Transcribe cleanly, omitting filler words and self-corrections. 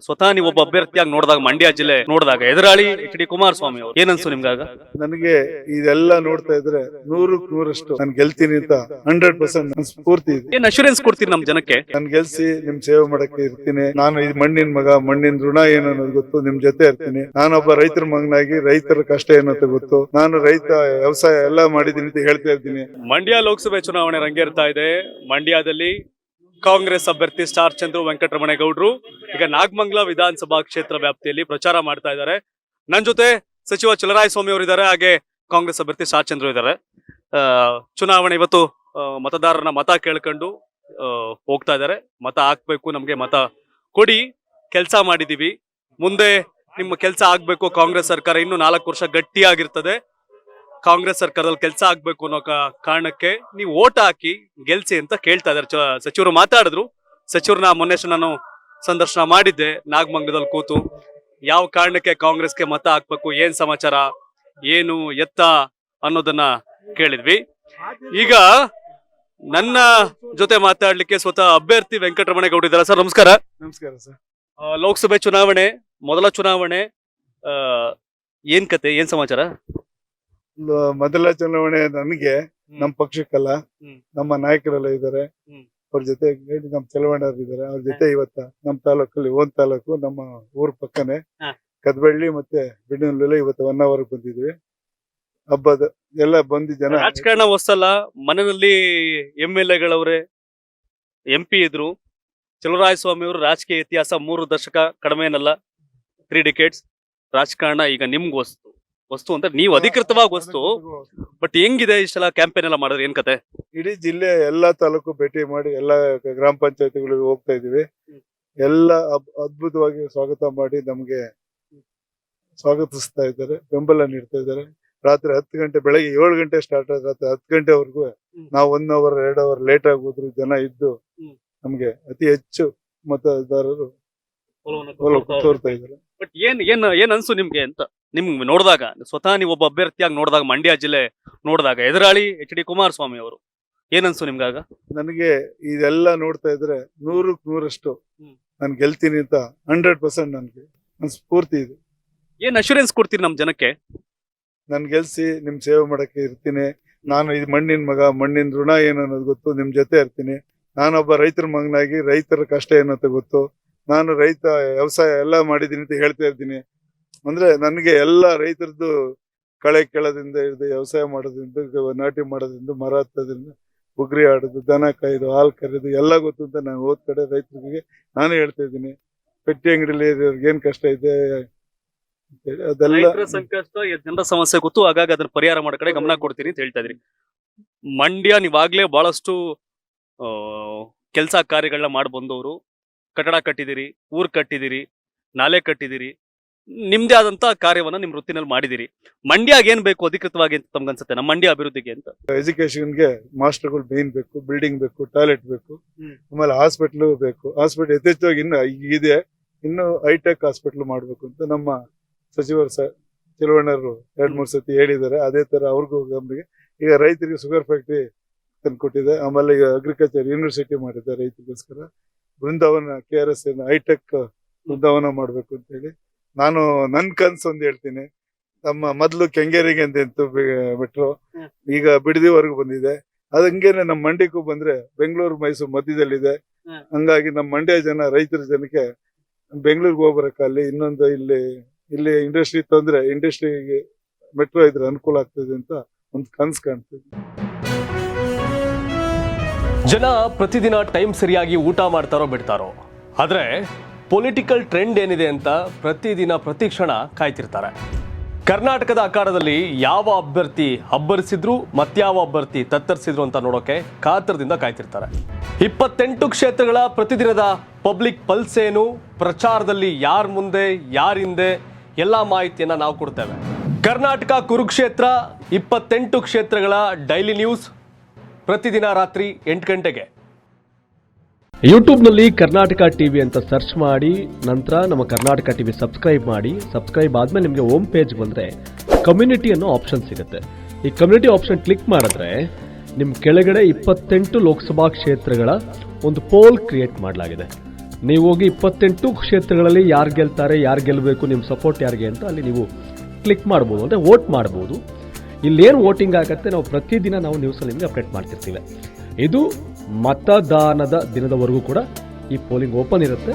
ಸ್ವತಃ ನೀವು ಒಬ್ಬ ಅಭ್ಯರ್ಥಿಯಾಗಿ ನೋಡಿದಾಗ ಮಂಡ್ಯ ಜಿಲ್ಲೆ ನೋಡಿದಾಗ ಎದುರಾಳಿ ಎಚ್ ಡಿ ಕುಮಾರಸ್ವಾಮಿ ಅವರು ಏನನ್ಸು ನಿಮ್ಗಾಗ? ನನಗೆ ಇದೆಲ್ಲ ನೋಡ್ತಾ ಇದ್ರೆ 100% ನಾನು ಗೆಲ್ತೀನಿ ಅಂತ 100% ನನ್ ಸ್ಫೂರ್ತಿ ಇದೆ. ಏನ್ ಅಶ್ಯೂರೆನ್ಸ್ ಕೊಡ್ತೀರಿ ನಮ್ ಜನಕ್ಕೆ? ನಾನು ಗೆಲ್ಸಿ ನಿಮ್ ಸೇವೆ ಮಾಡಕ್ಕೆ ಇರ್ತೀನಿ. ನಾನು ಈ ಮಣ್ಣಿನ ಮಗ, ಮಣ್ಣಿನ ಋಣ ಏನು ಅನ್ನೋದು ಗೊತ್ತು, ನಿಮ್ ಜೊತೆ ಇರ್ತೀನಿ. ನಾನೊಬ್ಬ ರೈತರ ಮಗನಾಗಿ ರೈತರ ಕಷ್ಟ ಏನಂತ ಗೊತ್ತು. ನಾನು ರೈತ ವ್ಯವಸಾಯ ಎಲ್ಲ ಮಾಡಿದೀನಿ ಅಂತ ಹೇಳ್ತಾ ಇರ್ತೀನಿ. ಮಂಡ್ಯ ಲೋಕಸಭೆ ಚುನಾವಣೆ ರಂಗೇರ್ತಾ ಇದೆ. ಮಂಡ್ಯದಲ್ಲಿ ಕಾಂಗ್ರೆಸ್ ಅಭ್ಯರ್ಥಿ ಸ್ಟಾರ್ ಚಂದ್ರು ವೆಂಕಟರಮಣೇಗೌಡರು ಈಗ ನಾಗಮಂಗಲ ವಿಧಾನಸಭಾ ಕ್ಷೇತ್ರ ವ್ಯಾಪ್ತಿಯಲ್ಲಿ ಪ್ರಚಾರ ಮಾಡ್ತಾ ಇದ್ದಾರೆ. ನನ್ನ ಜೊತೆ ಸಚಿವ ಚಲರಾಯಸ್ವಾಮಿ ಅವರು ಇದ್ದಾರೆ, ಹಾಗೆ ಕಾಂಗ್ರೆಸ್ ಅಭ್ಯರ್ಥಿ ಸ್ಟಾರ್ ಚಂದ್ರು ಇದ್ದಾರೆ. ಚುನಾವಣೆ ಇವತ್ತು ಮತದಾರರನ್ನ ಮತ ಕೇಳ್ಕೊಂಡು ಹೋಗ್ತಾ ಇದ್ದಾರೆ. ಮತ ಹಾಕ್ಬೇಕು, ನಮ್ಗೆ ಮತ ಕೊಡಿ, ಕೆಲಸ ಮಾಡಿದೀವಿ, ಮುಂದೆ ನಿಮ್ಮ ಕೆಲಸ ಆಗ್ಬೇಕು, ಕಾಂಗ್ರೆಸ್ ಸರ್ಕಾರ ಇನ್ನು 4 ವರ್ಷ ಗಟ್ಟಿಯಾಗಿರ್ತದೆ, ಕಾಂಗ್ರೆಸ್ ಸರ್ಕಾರದಲ್ಲಿ ಕೆಲಸ ಆಗ್ಬೇಕು ಅನ್ನೋ ಕಾರಣಕ್ಕೆ ನೀವು ಓಟ್ ಹಾಕಿ ಗೆಲ್ಸಿ ಅಂತ ಕೇಳ್ತಾ ಇದಾರೆ. ಸಚಿವರು ಮಾತಾಡಿದ್ರು. ಸಚಿವರನ್ನ ಮೊನ್ನೆ ನಾನು ಸಂದರ್ಶನ ಮಾಡಿದ್ದೆ ನಾಗಮಂಗಲದಲ್ಲಿ ಕೂತು. ಯಾವ ಕಾರಣಕ್ಕೆ ಕಾಂಗ್ರೆಸ್ಗೆ ಮತ ಹಾಕ್ಬೇಕು, ಏನ್ ಸಮಾಚಾರ, ಏನು ಎತ್ತ ಅನ್ನೋದನ್ನ ಕೇಳಿದ್ವಿ. ಈಗ ನನ್ನ ಜೊತೆ ಮಾತಾಡ್ಲಿಕ್ಕೆ ಸ್ವತಃ ಅಭ್ಯರ್ಥಿ ವೆಂಕಟರಮಣೇಗೌಡ ಇದ್ದಾರೆ. ಸರ್ ನಮಸ್ಕಾರ. ನಮಸ್ಕಾರ ಸರ್. ಲೋಕಸಭೆ ಚುನಾವಣೆ, ಮೊದಲ ಚುನಾವಣೆ, ಏನ್ ಕತೆ, ಏನ್ ಸಮಾಚಾರ? ಮೊದಲ ಚುನಾವಣೆ ನನಗೆ ನಮ್ಮ ಪಕ್ಷಕ್ಕಲ್ಲ, ನಮ್ಮ ನಾಯಕರೆಲ್ಲ ಇದ್ದಾರೆ, ಅವ್ರ ಜೊತೆ ನಮ್ಮ ಚಲವಣ್ಣರು ಇದ್ದಾರೆ. ಅವ್ರ ಜೊತೆ ಇವತ್ತ ನಮ್ಮ ತಾಲೂಕಲ್ಲಿ ಒಂದ್ ತಾಲೂಕು, ನಮ್ಮ ಊರ್ ಪಕ್ಕನೆ ಕದ್ಬಳ್ಳಿ ಮತ್ತೆ ಬಿಡನೂರಲ್ಲಿ ಇವತ್ತು 1 hour ಬಂದಿದ್ವಿ. ಹಬ್ಬದ ಎಲ್ಲ ಬಂದಿ ಜನ. ರಾಜಕಾರಣ ಹೊಸಲ್ಲ, ಮನೆಯಲ್ಲಿ MLA ಗಳವ್ರೆ, MP ಇದ್ರು. ಚಲರಾಯಸ್ವಾಮಿ ಅವರು ರಾಜಕೀಯ ಇತಿಹಾಸ 3 ದಶಕ ಕಡಿಮೆ ಏನಲ್ಲ, 3 decades. ರಾಜಕಾರಣ ಈಗ ನಿಮ್ಗೆ ವಸ್ತು ಅಂತ ನೀವು ಅಧಿಕೃತವಾಗಿ ವಸ್ತು. ಬಟ್ ಹೆಂಗಿದೆ ಇಷ್ಟೆಲ್ಲ ಕ್ಯಾಂಪೇನ್ ಎಲ್ಲ ಮಾಡಿದ್ರೆ, ಏನ್ ಕತೆ? ಇಡೀ ಜಿಲ್ಲೆ ಎಲ್ಲಾ ತಾಲೂಕು ಭೇಟಿ ಮಾಡಿ ಎಲ್ಲಾ ಗ್ರಾಮ ಪಂಚಾಯತಿಗಳಿಗೆ ಹೋಗ್ತಾ ಇದೀವಿ. ಎಲ್ಲ ಅದ್ಭುತವಾಗಿ ಸ್ವಾಗತ ಮಾಡಿ ನಮ್ಗೆ ಸ್ವಾಗತಿಸ್ತಾ ಇದ್ದಾರೆ, ಬೆಂಬಲ ನೀಡ್ತಾ ಇದ್ದಾರೆ. ರಾತ್ರಿ 10 ಗಂಟೆ, ಬೆಳಗ್ಗೆ 7 ಗಂಟೆ ಸ್ಟಾರ್ಟ್ ಆದ ರಾತ್ರಿ 10 ಗಂಟೆವರೆಗೂ ನಾವು 1 hour 2 hour ಲೇಟ್ ಆಗಿ ಹೋದ್ರು ಜನ ಇದ್ದು ನಮ್ಗೆ ಅತಿ ಹೆಚ್ಚು ಮತದಾರರು ತೋರ್ತಾ ಇದ್ದಾರೆ. ಬಟ್ ಏನ್ ಅನ್ಸು ನಿಮ್ಗೆ ಅಂತ ನಿಮ್ಗೆ ನೋಡಿದಾಗ, ಸ್ವತಃ ನೀವು ಒಬ್ಬ ಅಭ್ಯರ್ಥಿಯಾಗಿ ನೋಡಿದಾಗ ಮಂಡ್ಯ ಜಿಲ್ಲೆ ನೋಡಿದಾಗ ಎದುರಾಳಿ ಎಚ್ ಡಿ ಕುಮಾರಸ್ವಾಮಿ ಅವರು ಏನನ್ಸು ನಿಮ್ಗಾಗ? ನನಗೆ ಇದೆಲ್ಲ ನೋಡ್ತಾ ಇದ್ರೆ 100% ನಾನು ಗೆಲ್ತೀನಿ ಅಂತ 100% ನನ್ಗೆ ನನ್ ಸ್ಫೂರ್ತಿ ಇದೆ. ಏನ್ ಅಶ್ಯೂರೆನ್ಸ್ ಕೊಡ್ತೀರಿ ನಮ್ ಜನಕ್ಕೆ? ನಾನು ಗೆಲ್ಸಿ ನಿಮ್ ಸೇವೆ ಮಾಡಕ್ಕೆ ಇರ್ತೀನಿ. ನಾನು ಈ ಮಣ್ಣಿನ ಮಗ, ಮಣ್ಣಿನ ಋಣ ಏನು ಅನ್ನೋದು ಗೊತ್ತು, ನಿಮ್ ಜೊತೆ ಇರ್ತೀನಿ. ನಾನೊಬ್ಬ ರೈತರ ಮಗನಾಗಿ ರೈತರ ಕಷ್ಟ ಏನಂತ ಗೊತ್ತು. ನಾನು ರೈತ ವ್ಯವಸಾಯ ಎಲ್ಲ ಮಾಡಿದೀನಿ ಅಂತ ಹೇಳ್ತಾ ಇರ್ತೀನಿ. ಅಂದ್ರೆ ನನಗೆ ಎಲ್ಲ ರೈತರದ್ದು ಕಳೆ ಕೆಳದಿಂದ ಹಿಡಿದು ವ್ಯವಸಾಯ ಮಾಡೋದ್ರಿಂದ, ನಾಟಿ ಮಾಡೋದ್ರಿಂದ, ಮರ ಹತ್ತೋದ್ರಿಂದ, ಬುಗ್ರಿ ಆಡೋದು, ದನ ಕಾಯ್ದು, ಹಾಲು ಕರೆದು ಎಲ್ಲ ಗೊತ್ತು ಅಂತ ನಾನು ಹೋದ್ ಕಡೆ ರೈತರಿಗೆ ನಾನು ಹೇಳ್ತಾ ಇದ್ದೀನಿ. ಪೆಟ್ಟಿ ಅಂಗಡಿಲಿ ಏನ್ ಕಷ್ಟ ಇದೆ ಅದೆಲ್ಲ ಸಂಕಷ್ಟ, ಜನರ ಸಮಸ್ಯೆ ಗೊತ್ತು, ಹಾಗಾಗಿ ಅದನ್ನ ಪರಿಹಾರ ಮಾಡೋ ಕಡೆ ಗಮನ ಕೊಡ್ತೀನಿ ಅಂತ ಹೇಳ್ತಾ ಇದ್ರಿ. ಮಂಡ್ಯ ನೀವಾಗ್ಲೇ ಬಹಳಷ್ಟು ಕೆಲಸ ಕಾರ್ಯಗಳನ್ನ ಮಾಡಿ ಬಂದವರು. ಕಟ್ಟಡ ಕಟ್ಟಿದಿರಿ, ಊರ್ ಕಟ್ಟಿದಿರಿ, ನಾಲೆ ಕಟ್ಟಿದಿರಿ, ನಿಮ್ದೇ ಆದಂತ ಕಾರ್ಯವನ್ನ ನಿಮ್ ವೃತ್ತಿನಲ್ಲಿ ಮಾಡಿದಿರಿ. ಮಂಡ್ಯಾಗ ಏನ್ ಬೇಕು ಅಧಿಕೃತವಾಗಿ ಅಂತ ತಮ್ಗನ್ಸುತ್ತೆ, ನಮ್ಮ ಮಂಡ್ಯ ಅಭಿವೃದ್ಧಿಗೆ ಅಂತ? ಎಜುಕೇಶನ್ಗೆ ಮಾಸ್ಟರ್ಗಳು ಮೇನ್ ಬೇಕು, ಬಿಲ್ಡಿಂಗ್ ಬೇಕು, ಟಾಯ್ಲೆಟ್ ಬೇಕು, ಆಮೇಲೆ ಹಾಸ್ಪಿಟ್ಲು ಬೇಕು. ಹಾಸ್ಪಿಟಲ್ ಯಥೇಚ್ಛವಾಗಿ ಇನ್ನು ಇದೆ, ಇನ್ನು ಹೈಟೆಕ್ ಹಾಸ್ಪಿಟ್ಲ್ ಮಾಡ್ಬೇಕು ಅಂತ ನಮ್ಮ ಸಚಿವರು ಚಲವಣ್ಣರು 2-3 ಸತಿ ಹೇಳಿದ್ದಾರೆ. ಅದೇ ತರ ಅವ್ರಿಗೂ ಗಮನಿಗೆ. ಈಗ ರೈತರಿಗೆ ಶುಗರ್ ಫ್ಯಾಕ್ಟ್ರಿ ತಂದು ಕೊಟ್ಟಿದೆ. ಆಮೇಲೆ ಈಗ ಅಗ್ರಿಕಲ್ಚರ್ ಯೂನಿವರ್ಸಿಟಿ ಮಾಡಿದ್ದಾರೆ ರೈತರಿಗೋಸ್ಕರ. ಬೃಂದಾವನ KRS ಹೈಟೆಕ್ ಬೃಂದಾವನ ಮಾಡ್ಬೇಕು ಅಂತ ಹೇಳಿ ನಾನು ನನ್ ಕನ್ಸು ಒಂದು ಹೇಳ್ತೀನಿ. ನಮ್ಮ ಮೊದ್ಲು ಕೆಂಗೇರಿಗೆ ಅಂತ ಮೆಟ್ರೋ, ಈಗ ಬಿಡದಿವರೆಗೂ ಬಂದಿದೆ. ಅದಂಗೇನೆ ನಮ್ಮ ಮಂಡ್ಯಕ್ಕೂ ಬಂದ್ರೆ ಬೆಂಗಳೂರು ಮೈಸೂರು ಮಧ್ಯದಲ್ಲಿದೆ. ಹಂಗಾಗಿ ನಮ್ಮ ಮಂಡ್ಯ ಜನ, ರೈತರ ಜನಕ್ಕೆ ಬೆಂಗಳೂರಿಗೆ ಹೋಗ್ಬರಕ್ಕಲ್ಲಿ ಇನ್ನೊಂದು ಇಲ್ಲಿ ಇಂಡಸ್ಟ್ರಿ ತಂದ್ರೆ, ಇಂಡಸ್ಟ್ರಿಗೆ ಮೆಟ್ರೋ ಇದ್ರೆ ಅನುಕೂಲ ಆಗ್ತದೆ ಅಂತ ಒಂದು ಕನ್ಸು ಕಾಣ್ತದೆ. ಜನ ಪ್ರತಿದಿನ ಟೈಮ್ ಸರಿಯಾಗಿ ಊಟ ಮಾಡ್ತಾರೋ ಬಿಡ್ತಾರೋ, ಆದ್ರೆ ಪೊಲಿಟಿಕಲ್ ಟ್ರೆಂಡ್ ಏನಿದೆ ಅಂತ ಪ್ರತಿದಿನ ಪ್ರತಿ ಕ್ಷಣ ಕಾಯ್ತಿರ್ತಾರೆ. ಕರ್ನಾಟಕದ ಅಖಾಡದಲ್ಲಿ ಯಾವ ಅಭ್ಯರ್ಥಿ ಅಬ್ಬರಿಸಿದ್ರು, ಮತ್ಯಾವ ಅಭ್ಯರ್ಥಿ ತತ್ತರಿಸಿದ್ರು ಅಂತ ನೋಡೋಕೆ ಕಾತರದಿಂದ ಕಾಯ್ತಿರ್ತಾರೆ. 28 ಕ್ಷೇತ್ರಗಳ ಪ್ರತಿದಿನದ ಪಬ್ಲಿಕ್ ಪಲ್ಸ್ ಏನು, ಪ್ರಚಾರದಲ್ಲಿ ಯಾರ ಮುಂದೆ ಯಾರ ಹಿಂದೆ, ಎಲ್ಲ ಮಾಹಿತಿಯನ್ನ ನಾವು ಕೊಡ್ತೇವೆ. ಕರ್ನಾಟಕ ಕುರುಕ್ಷೇತ್ರ 28 ಕ್ಷೇತ್ರಗಳ ಡೈಲಿ ನ್ಯೂಸ್ ಪ್ರತಿದಿನ ರಾತ್ರಿ 8 ಗಂಟೆಗೆ ಯೂಟ್ಯೂಬ್ನಲ್ಲಿ ಕರ್ನಾಟಕ ಟಿವಿ ಅಂತ ಸರ್ಚ್ ಮಾಡಿ, ನಂತರ ನಮ್ಮ ಕರ್ನಾಟಕ ಟಿವಿ ಸಬ್ಸ್ಕ್ರೈಬ್ ಮಾಡಿ. ಸಬ್ಸ್ಕ್ರೈಬ್ ಆದ್ಮೇಲೆ ನಿಮಗೆ ಹೋಮ್ ಪೇಜ್ ಬಂದರೆ ಕಮ್ಯುನಿಟಿ ಅನ್ನೋ ಆಪ್ಷನ್ ಸಿಗುತ್ತೆ. ಈ ಕಮ್ಯುನಿಟಿ ಆಪ್ಷನ್ ಕ್ಲಿಕ್ ಮಾಡಿದ್ರೆ ನಿಮ್ಮ ಕೆಳಗಡೆ 28 ಲೋಕಸಭಾ ಕ್ಷೇತ್ರಗಳ ಒಂದು ಪೋಲ್ ಕ್ರಿಯೇಟ್ ಮಾಡಲಾಗಿದೆ. ನೀವು ಹೋಗಿ 28 ಕ್ಷೇತ್ರಗಳಲ್ಲಿ ಯಾರು ಗೆಲ್ತಾರೆ, ಯಾರು ಗೆಲ್ಲಬೇಕು, ನಿಮ್ಮ ಸಪೋರ್ಟ್ ಯಾರಿಗೆ ಅಂತ ಅಲ್ಲಿ ನೀವು ಕ್ಲಿಕ್ ಮಾಡ್ಬೋದು, ಅಂದರೆ ವೋಟ್ ಮಾಡ್ಬೋದು. ಇಲ್ಲೇನು ವೋಟಿಂಗ್ ಆಗುತ್ತೆ ನಾವು ಪ್ರತಿದಿನ ನಾವು ನ್ಯೂಸಲ್ಲಿ ನಿಮಗೆ ಅಪ್ಡೇಟ್ ಮಾಡ್ತಿರ್ತೀವಿ. ಇದು ಮತದಾನದ ದಿನದವರೆಗೂ ಕೂಡ ಈ ಪೋಲಿಂಗ್ ಓಪನ್ ಇರುತ್ತೆ.